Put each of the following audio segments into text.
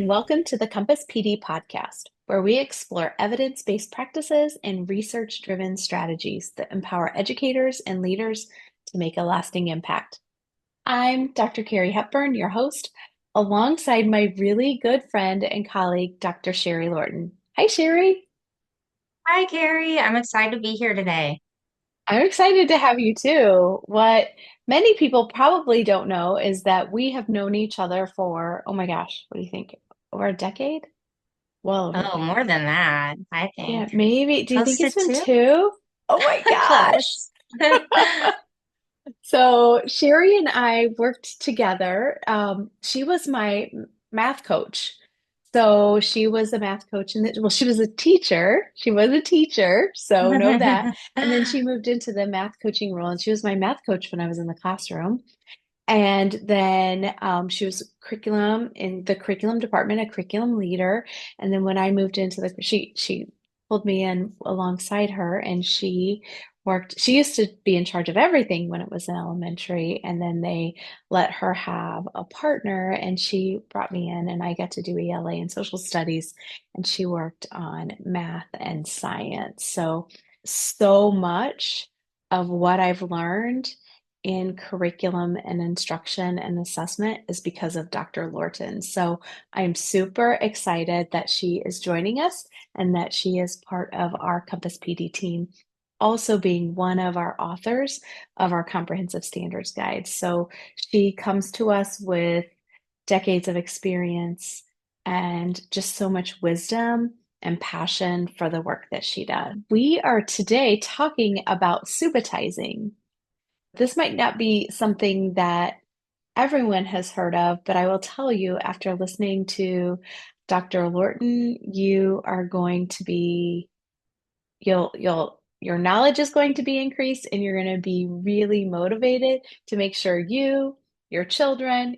and welcome to the Compass PD podcast, where we explore evidence-based practices and research-driven strategies that empower educators and leaders to make a lasting impact. I'm Dr. Carrie Hepburn, your host, alongside my really good friend and colleague, Dr. Sherri Lorton. Hi, Sherri. Hi, Carrie. I'm excited to be here today. I'm excited to have you too. What many people probably don't know is that we have known each other for, oh my gosh, what do you think? Over a decade? Well over a Oh, decade. more than that, I Yeah, think. maybe. Do you think Close to it's been two? two? Oh my gosh. Close. So Sherri and I worked together. She was my math coach. So she was a math coach and well, she was a teacher. She was a teacher, so know that. And then she moved into the math coaching role, and she was my math coach when I was in the classroom. And then she was curriculum in the curriculum department, a curriculum leader. And then when I moved into she pulled me in alongside her, and she worked. She used to be in charge of everything when it was in elementary, and then they let her have a partner, and she brought me in, and I got to do ELA and social studies, and she worked on math and science. So much of what I've learned in curriculum and instruction and assessment is because of Dr. Lorton. So I'm super excited that she is joining us and that she is part of our Compass PD team, also being one of our authors of our comprehensive standards guide. So she comes to us with decades of experience and just so much wisdom and passion for the work that she does. We are today talking about subitizing. This might not be something that everyone has heard of, but I will tell you after listening to Dr. Lorton, you are going to be, your knowledge is going to be increased and you're going to be really motivated to make sure you, your children,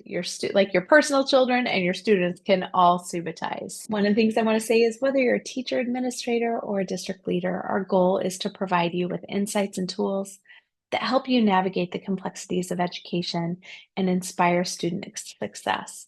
like your personal children and your students can all subitize. One of the things I want to say is whether you're a teacher, administrator, or a district leader, our goal is to provide you with insights and tools that help you navigate the complexities of education and inspire student success.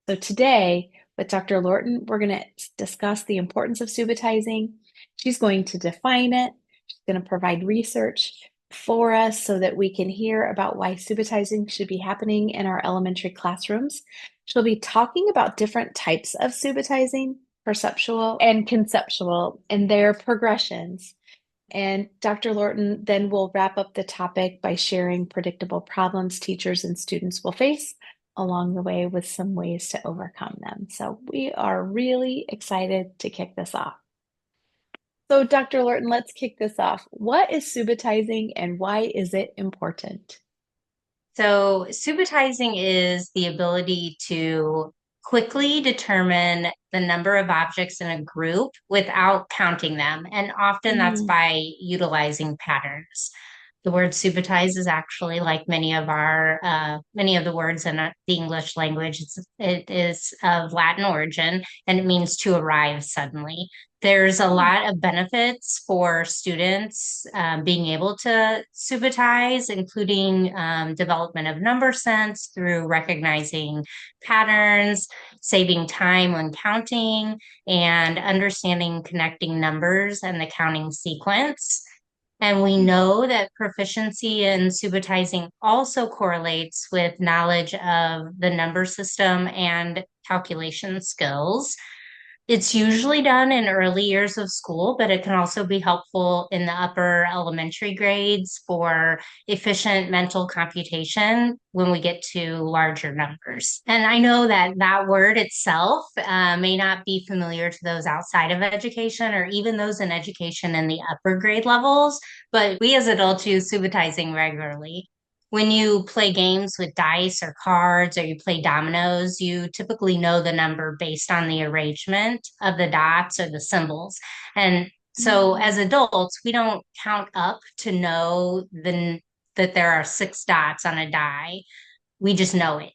So today, with Dr. Lorton, we're going to discuss the importance of subitizing. She's going to define it. She's going to provide research for us so that we can hear about why subitizing should be happening in our elementary classrooms. She'll be talking about different types of subitizing, perceptual and conceptual, and their progressions. And Dr. Lorton then will wrap up the topic by sharing predictable problems teachers and students will face along the way with some ways to overcome them. So we are really excited to kick this off. So, Dr. Lorton, let's kick this off. What is subitizing and why is it important? So, subitizing is the ability to quickly determine the number of objects in a group without counting them. And often that's Mm, by utilizing patterns. The word subitize is actually like many of the words in the English language. It is of Latin origin and it means to arrive suddenly. There's a oh, lot of benefits for students being able to subitize, including development of number sense through recognizing patterns, saving time when counting, and understanding connecting numbers and the counting sequence. And we mm, know that proficiency in subitizing also correlates with knowledge of the number system and calculation skills. It's usually done in early years of school, but it can also be helpful in the upper elementary grades for efficient mental computation when we get to larger numbers. And I know that that word itself may not be familiar to those outside of education or even those in education in the upper grade levels, but we as adults use subitizing regularly. When you play games with dice or cards or you play dominoes, you typically know the number based on the arrangement of the dots or the symbols. And so mm. as adults, we don't count up to know that there are six dots on a die. We just know it.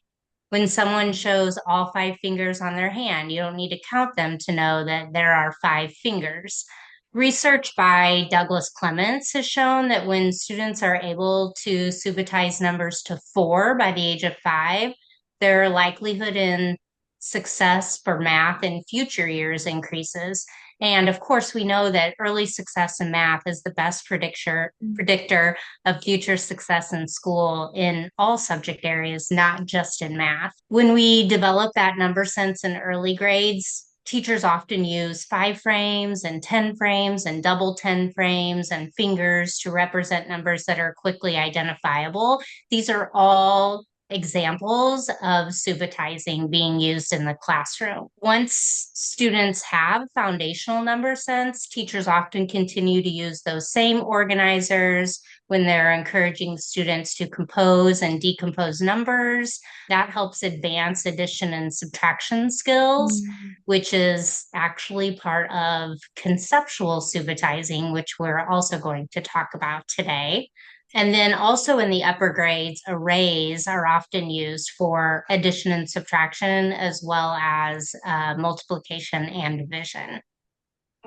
When someone shows all five fingers on their hand, you don't need to count them to know that there are five fingers. Research by Douglas Clements has shown that when students are able to subitize numbers to four by the age of five, their likelihood in success for math in future years increases. And of course, we know that early success in math is the best predictor of future success in school in all subject areas, not just in math. When we develop that number sense in early grades, teachers often use 5 frames and 10 frames and double 10 frames and fingers to represent numbers that are quickly identifiable. These are all examples of subitizing being used in the classroom. Once students have foundational number sense, teachers often continue to use those same organizers when they're encouraging students to compose and decompose numbers. That helps advance addition and subtraction skills, Mm. which is actually part of conceptual subitizing, which we're also going to talk about today. And then also in the upper grades, arrays are often used for addition and subtraction, as well as multiplication and division.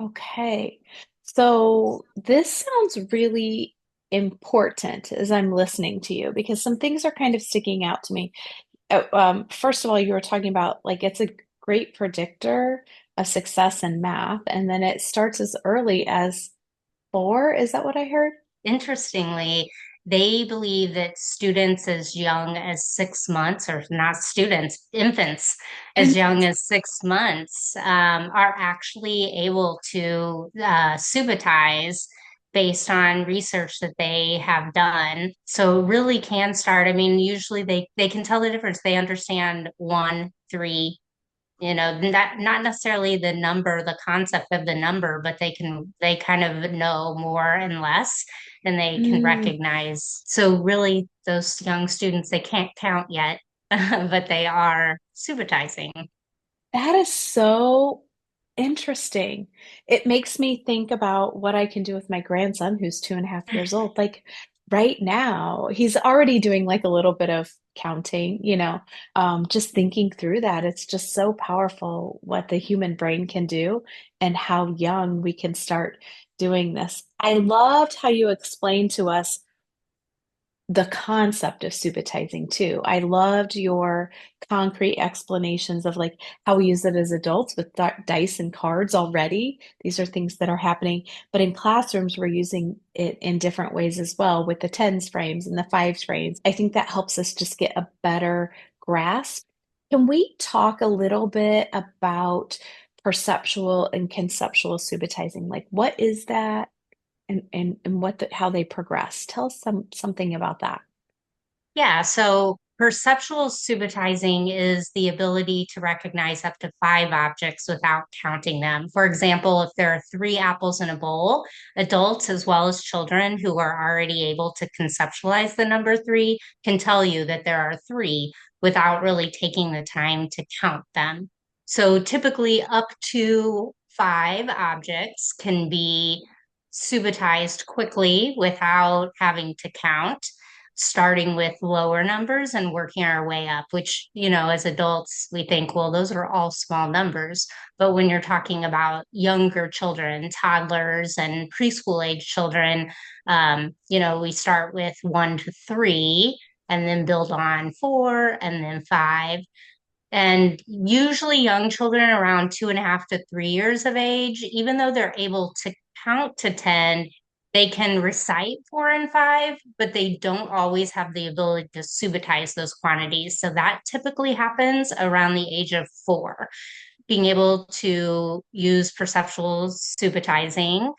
Okay. So this sounds really important as I'm listening to you because some things are kind of sticking out to me. First of all, you were talking about like it's a great predictor of success in math, and then it starts as early as 4. Is that what I heard? Interestingly, they believe that students as young as 6 months, or not students, infants as young Infants. as 6 months, are actually able to subitize based on research that they have done. So really can start. I mean, usually they can tell the difference. They understand 1, 3, not necessarily the number, the concept of the number, but they kind of know more and less, and they can Mm, recognize. So really, those young students, they can't count yet, but they are subitizing. that is so interesting. It makes me think about what I can do with my grandson, who's 2.5 years old. Like right now, he's already doing like a little bit of counting, just thinking through that. It's just so powerful what the human brain can do and how young we can start doing this. I loved how you explained to us the concept of subitizing too. I loved your concrete explanations of like how we use it as adults with dice and cards already. These are things that are happening, but in classrooms we're using it in different ways as well with the tens frames and the fives frames. I think that helps us just get a better grasp. Can we talk a little bit about perceptual and conceptual subitizing? Like what is that? And how they progress. Tell us something about that. Yeah, so perceptual subitizing is the ability to recognize up to 5 objects without counting them. For example, if there are 3 apples in a bowl, adults as well as children who are already able to conceptualize the number 3 can tell you that there are 3 without really taking the time to count them. So typically, up to 5 objects can be subitized quickly without having to count, starting with lower numbers and working our way up, which, as adults, we think, well, those are all small numbers. But when you're talking about younger children, toddlers, and preschool age children, we start with 1 to 3 and then build on 4 and then 5. And usually, young children around 2.5 to 3 years of age, even though they're able to count to 10, they can recite 4 and 5, but they don't always have the ability to subitize those quantities. So that typically happens around the age of 4. Being able to use perceptual subitizing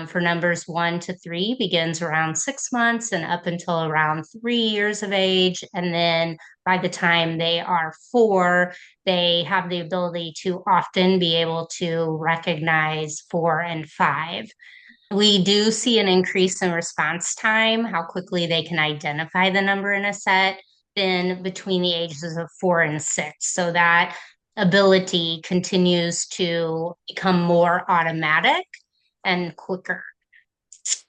for numbers 1 to 3 begins around 6 months and up until around 3 years of age. And then by the time they are 4, they have the ability to often be able to recognize 4 and 5. We do see an increase in response time, how quickly they can identify the number in a set, then between the ages of 4 and 6. So that ability continues to become more automatic and quicker.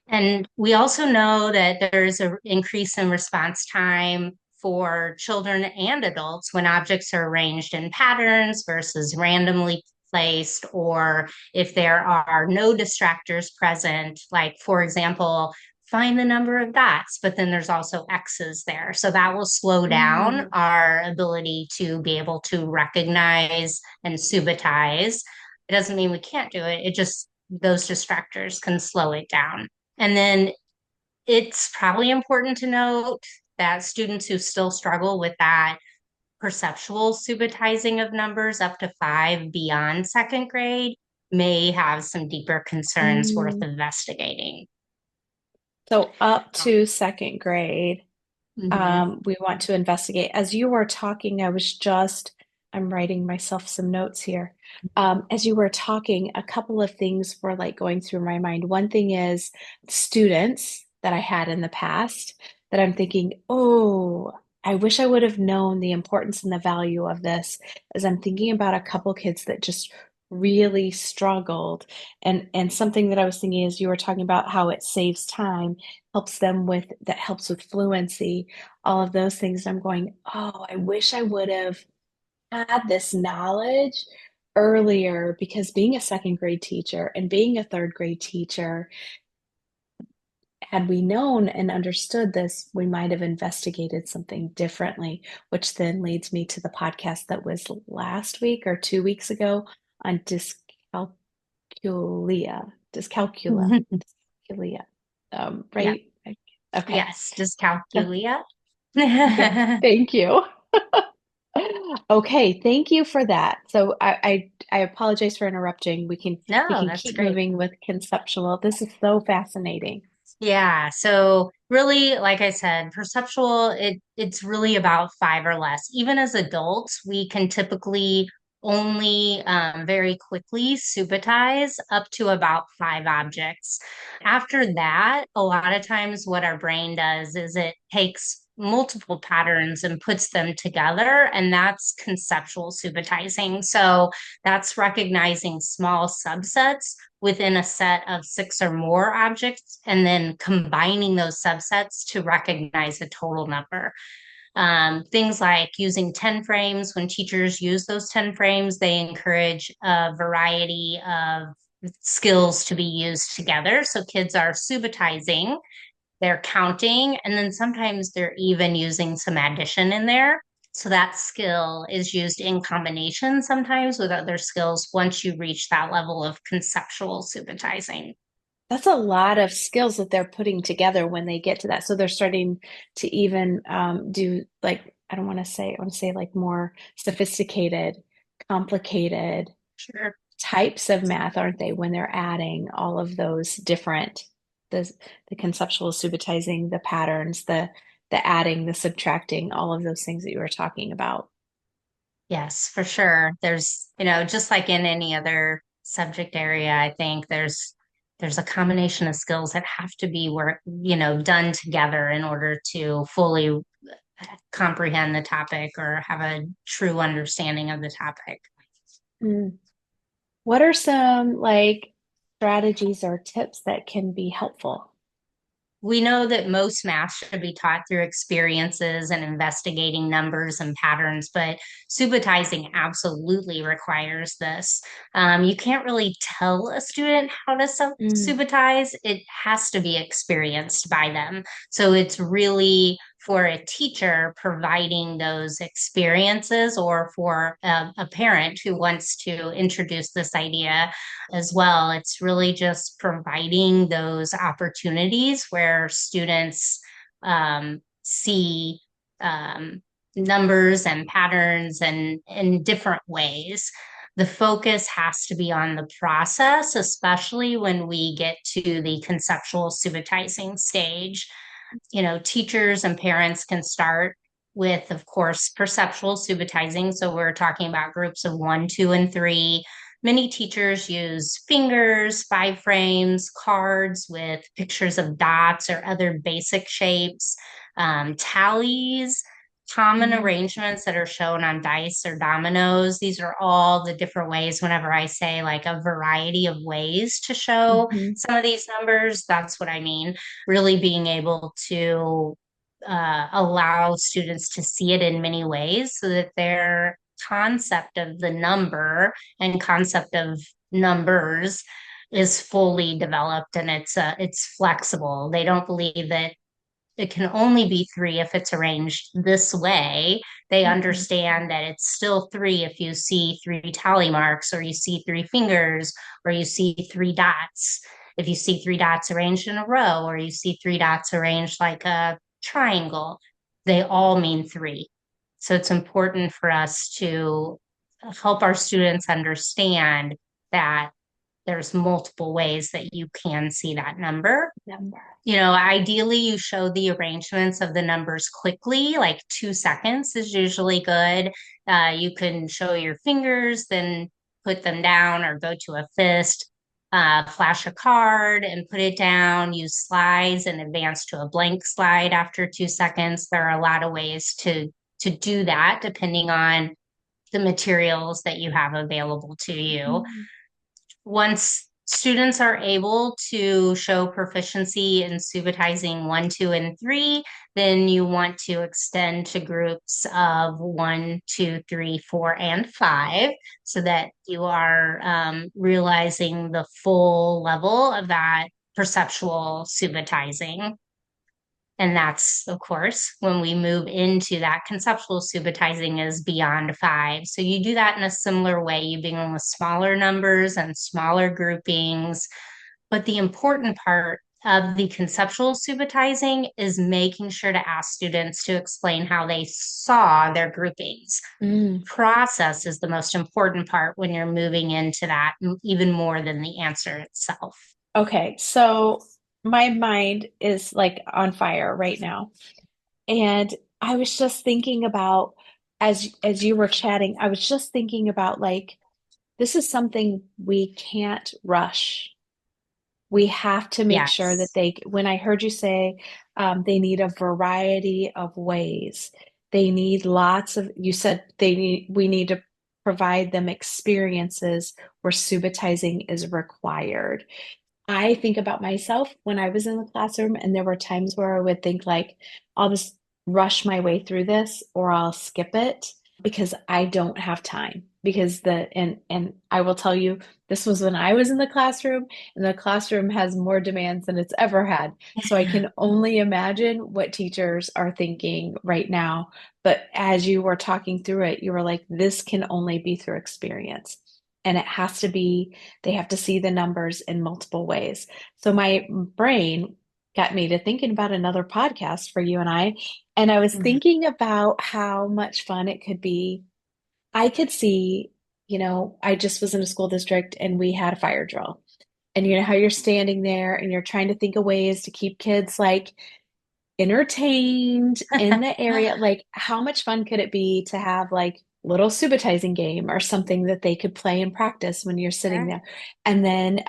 And we also know that there's an increase in response time for children and adults when objects are arranged in patterns versus randomly placed, or if there are no distractors present, like, for example, find the number of dots, but then there's also X's there. So that will slow down Mm, our ability to be able to recognize and subitize. It doesn't mean we can't do it. It just, those distractors can slow it down. And then it's probably important to note that students who still struggle with that perceptual subitizing of numbers up to five beyond second grade may have some deeper concerns worth mm. investigating. So up to second grade, Mhm. we want to investigate. As you were talking, I'm writing myself some notes here. As you were talking, a couple of things were like going through my mind. One thing is students that I had in the past that I'm thinking, oh, I wish I would have known the importance and the value of this, as I'm thinking about a couple kids that just really struggled. And something that I was thinking is you were talking about how it saves time, helps with fluency, all of those things. I'm going, oh, I wish I would have had this knowledge earlier, because being a second grade teacher and being a third grade teacher, had we known and understood this, we might have investigated something differently, which then leads me to the podcast that was last week or 2 weeks ago on dyscalculia, dyscalculia. Yeah. Right? Okay. Yes. Dyscalculia. Yes, thank you. Okay, thank you for that. So I apologize for interrupting. We No, can that's keep great. moving with conceptual. This is so fascinating. Yeah, so really, like I said, perceptual, it's really about five or less. Even as adults, we can typically only very quickly subitize up to about five objects. After that, a lot of times what our brain does is it takes multiple patterns and puts them together, and that's conceptual subitizing. So that's recognizing small subsets within a set of six or more objects and then combining those subsets to recognize a total number. Things like using 10 frames, when teachers use those 10 frames, they encourage a variety of skills to be used together. So kids are subitizing, they're counting, and then sometimes they're even using some addition in there. So that skill is used in combination sometimes with other skills once you reach that level of conceptual subitizing. That's a lot of skills that they're putting together when they get to that. So they're starting to even do, like, I want to say like more sophisticated, complicated Sure. types of math, aren't they? When they're adding all of those different, the the conceptual subitizing, the patterns, the adding, the subtracting, all of those things that you were talking about. Yes, for sure. There's, just like in any other subject area, I think there's a combination of skills that have to be done together in order to fully comprehend the topic or have a true understanding of the topic. Mm. What are some like strategies or tips that can be helpful? We know that most math should be taught through experiences and investigating numbers and patterns, but subitizing absolutely requires this. You can't really tell a student how to Mm, subitize, it has to be experienced by them. So it's really for a teacher providing those experiences, or for a parent who wants to introduce this idea as well. It's really just providing those opportunities where students see um, numbers and patterns and in different ways. The focus has to be on the process, especially when we get to the conceptual subitizing stage. Teachers and parents can start with, of course, perceptual subitizing. So we're talking about groups of one, two, and three. Many teachers use fingers, five frames, cards with pictures of dots or other basic shapes, tallies, common mm, arrangements that are shown on dice or dominoes. These are all the different ways. Whenever I say like a variety of ways to show mhm. some of these numbers, that's what I mean. Really being able to allow students to see it in many ways so that their concept of the number and concept of numbers is fully developed and it's flexible. They don't believe that it can only be three if it's arranged this way. They Mhm. understand that it's still three if you see three tally marks, or you see three fingers, or you see three dots. If you see three dots arranged in a row, or you see three dots arranged like a triangle, they all mean three. So it's important for us to help our students understand that there's multiple ways that you can see that number. Number. Ideally, you show the arrangements of the numbers quickly, like 2 seconds is usually good. You can show your fingers, then put them down or go to a fist, flash a card and put it down, use slides and advance to a blank slide after 2 seconds. There are a lot of ways to do that depending on the materials that you have available to you. Mhm. Once students are able to show proficiency in Subitizing 1, 2, and 3, then you want to extend to groups of 1, 2, 3, 4, and 5 so that you are realizing the full level of that perceptual Subitizing. And that's, of course, when we move into that conceptual subitizing is beyond five. So you do that in a similar way. You begin with smaller numbers and smaller groupings. But the important part of the conceptual subitizing is making sure to ask students to explain how they saw their groupings. Mm. Process is the most important part when you're moving into that, even more than the answer itself. Okay, so my mind is like on fire right now. And I was just thinking about as you were chatting, I was just thinking about like this is something we can't rush. We have to make sure that Yes. they, when I heard you say they need a variety of ways, they need lots of, you said we need to provide them experiences where subitizing is required. I think about myself when I was in the classroom, and there were times where I would think like, I'll just rush my way through this or I'll skip it because I don't have time. Because and I will tell you, this was when I was in the classroom, and the classroom has more demands than it's ever had. So I can only imagine what teachers are thinking right now. But as you were talking through it, you were like, this can only be through experience. And it has to be they have to see the numbers in multiple ways. So my brain got me to thinking about another podcast for you and I. And I was Mhm. thinking about how much fun it could be. I could see, I just was in a school district and we had a fire drill. And you know how you're standing there and you're trying to think of ways to keep kids like entertained in the area. Like, how much fun could it be to have like little subitizing game or something that they could play and practice when you're sitting Sure. there? And then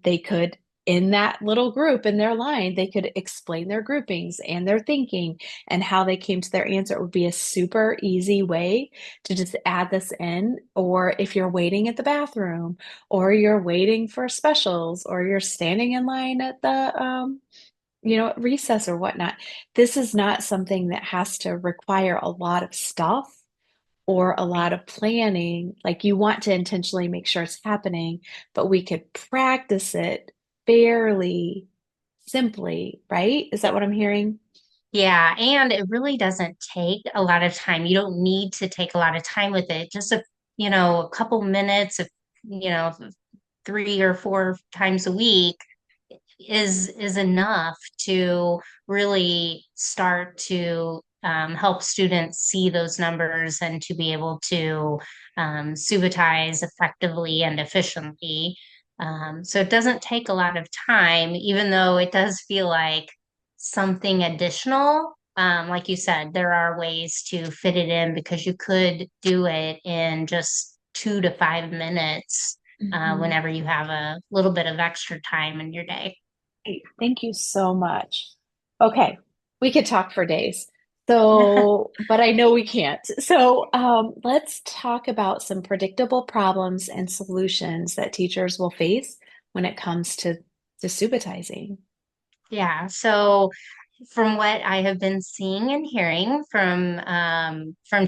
they could, in that little group in their line, they could explain their groupings and their thinking and how they came to their answer. It would be a super easy way to just add this in. Or if you're waiting at the bathroom, or you're waiting for specials, or you're standing in line at the recess or whatnot. This is not something that has to require a lot of stuff or a lot of planning. Like you want to intentionally make sure it's happening, but we could practice it fairly simply, right? Is that what I'm hearing? Yeah, and it really doesn't take a lot of time. You don't need to take a lot of time with it. Just a couple minutes of, you know, 3 or 4 times a week is enough to really start to help students see those numbers and to be able to subitize effectively and efficiently. So it doesn't take a lot of time, even though it does feel like something additional. Like you said, there are ways to fit it in because you could do it in just 2 to 5 minutes Mhm. whenever you have a little bit of extra time in your day. Great. Thank you so much. Okay, we could talk for days. So, but I know we can't. So, let's talk about some predictable problems and solutions that teachers will face when it comes to subitizing. Yeah, so from what I have been seeing and hearing from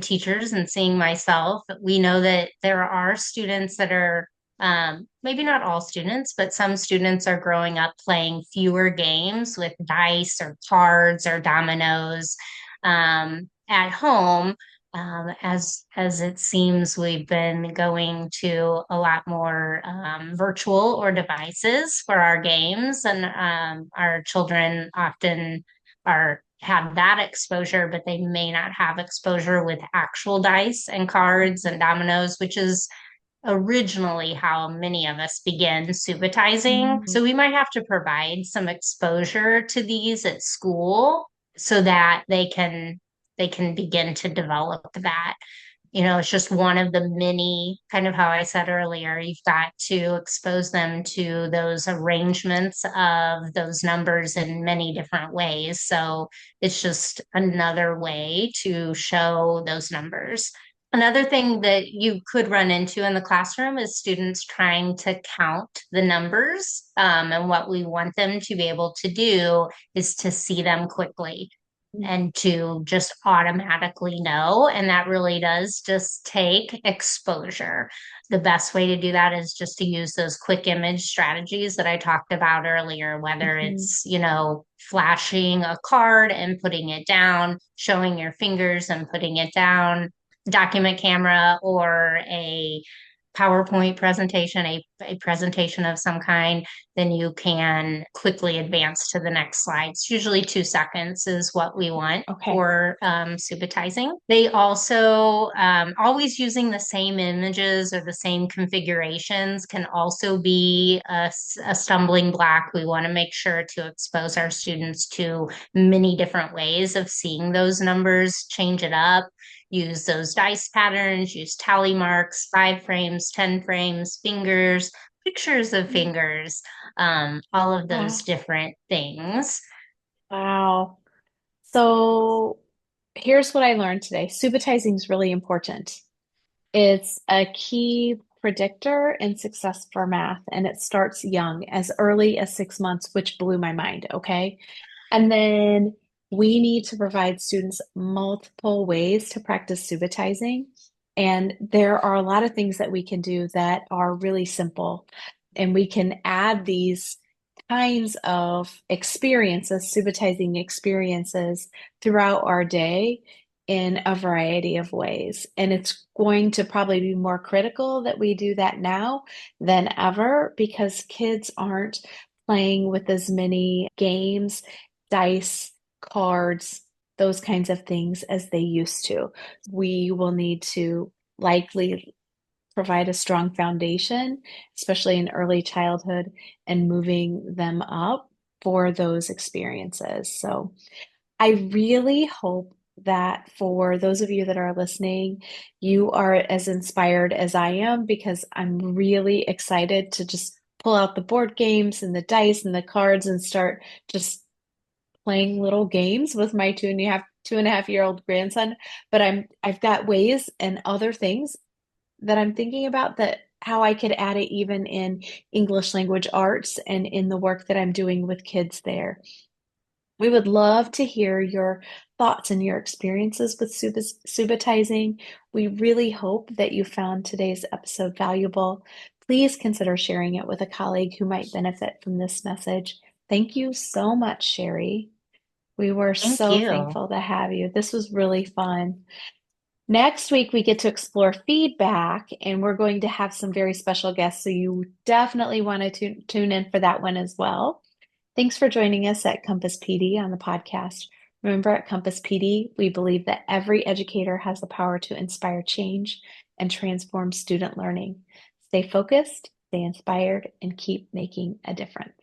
teachers and seeing myself, we know that there are students that are Maybe not all students, but some students are growing up playing fewer games with dice or cards or dominoes at home. As it seems, we've been going to a lot more virtual or devices for our games, and our children often are have that exposure, but they may not have exposure with actual dice and cards and dominoes, which is originally how many of us begin subitizing. Mhm. So we might have to provide some exposure to these at school so that they can begin to develop that. It's just one of the many, kind of how I said earlier, you've got to expose them to those arrangements of those numbers in many different ways. So it's just another way to show those numbers. Another thing that you could run into in the classroom is students trying to count the numbers. And what we want them to be able to do is to see them quickly and to just automatically know. And that really does just take exposure. The best way to do that is just to use those quick image strategies that I talked about earlier, whether Mhm. it's, flashing a card and putting it down, showing your fingers and putting it down, document camera, or a PowerPoint presentation, a presentation of some kind, then you can quickly advance to the next slide. It's usually 2 seconds is what we want Okay. for subitizing. They also always using the same images or the same configurations can also be a stumbling block. We want to make sure to expose our students to many different ways of seeing those numbers, change it up, use those dice patterns, use tally marks, 5 frames, 10 frames, fingers, pictures of fingers, all of those Wow. different things. Wow. So here's what I learned today. Subitizing is really important. It's a key predictor in success for math, and it starts young, as early as 6 months, which blew my mind. Okay. And then we need to provide students multiple ways to practice subitizing. And there are a lot of things that we can do that are really simple. And we can add these kinds of experiences, subitizing experiences throughout our day in a variety of ways. And it's going to probably be more critical that we do that now than ever because kids aren't playing with as many games, dice, cards, those kinds of things as they used to. We will need to likely provide a strong foundation, especially in early childhood, and moving them up for those experiences. So I really hope that for those of you that are listening, you are as inspired as I am because I'm really excited to just pull out the board games and the dice and the cards and start just playing little games with my 2.5 year old grandson. But I've got ways and other things that I'm thinking about that how I could add it even in English language arts and in the work that I'm doing with kids there. We would love to hear your thoughts and your experiences with subitizing. We really hope that you found today's episode valuable. Please consider sharing it with a colleague who might benefit from this message. Thank you so much, Sherri. We were Thank so you. thankful to have you. This was really fun. Next week, we get to explore feedback, and we're going to have some very special guests. So you definitely want to tune in for that one as well. Thanks for joining us at Compass PD on the podcast. Remember, at Compass PD, we believe that every educator has the power to inspire change and transform student learning. Stay focused, stay inspired, and keep making a difference.